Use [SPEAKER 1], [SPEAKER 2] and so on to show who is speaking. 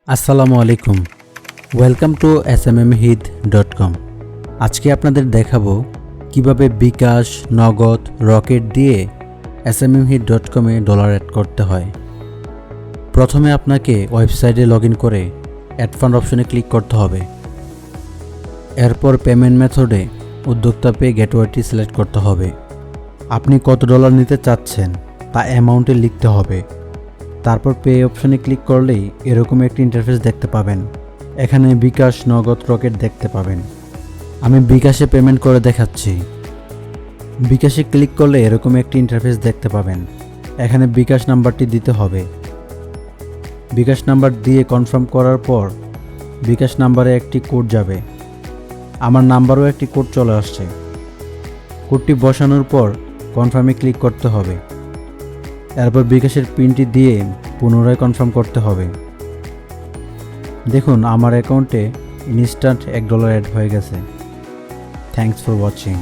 [SPEAKER 1] আসসালামু আলাইকুম, welcome to smmhid.com। আজকে আপনাদের দেখাবো কিভাবে বিকাশ, নগদ, রকেট দিয়ে smmhid.com-এ ডলার অ্যাড করতে হয়। প্রথমে আপনাকে ওয়েবসাইটে লগ ইন করে অ্যাড ফান্ড অপশনে ক্লিক করতে হবে। এরপর পেমেন্ট মেথডে উদ্যোক্তা পে গেটওয়েটি সিলেক্ট করতে হবে। আপনি কত ডলার নিতে চাচ্ছেন তা অ্যামাউন্টে লিখতে হবে। তারপর পে অপশনে ক্লিক করলেই এরকম একটি ইন্টারফেস দেখতে পাবেন। এখানে বিকাশ, নগদ, রকেট দেখতে পাবেন। আমি বিকাশে পেমেন্ট করে দেখাচ্ছি। বিকাশে ক্লিক করলে এরকম একটি ইন্টারফেস দেখতে পাবেন। এখানে বিকাশ নাম্বারটি দিতে হবে। বিকাশ নাম্বার দিয়ে কনফার্ম করার পর বিকাশ নাম্বারে একটি কোড যাবে। আমার নাম্বারও একটি কোড চলে আসছে। কোডটি বসানোর পর কনফার্মে ক্লিক করতে হবে। এরপর বিকাশের পিনটি দিয়ে পুনরায় কনফার্ম করতে হবে। দেখুন, আমার অ্যাকাউন্টে ইনস্ট্যান্ট $1 অ্যাড হয়ে গেছে। Thanks for watching.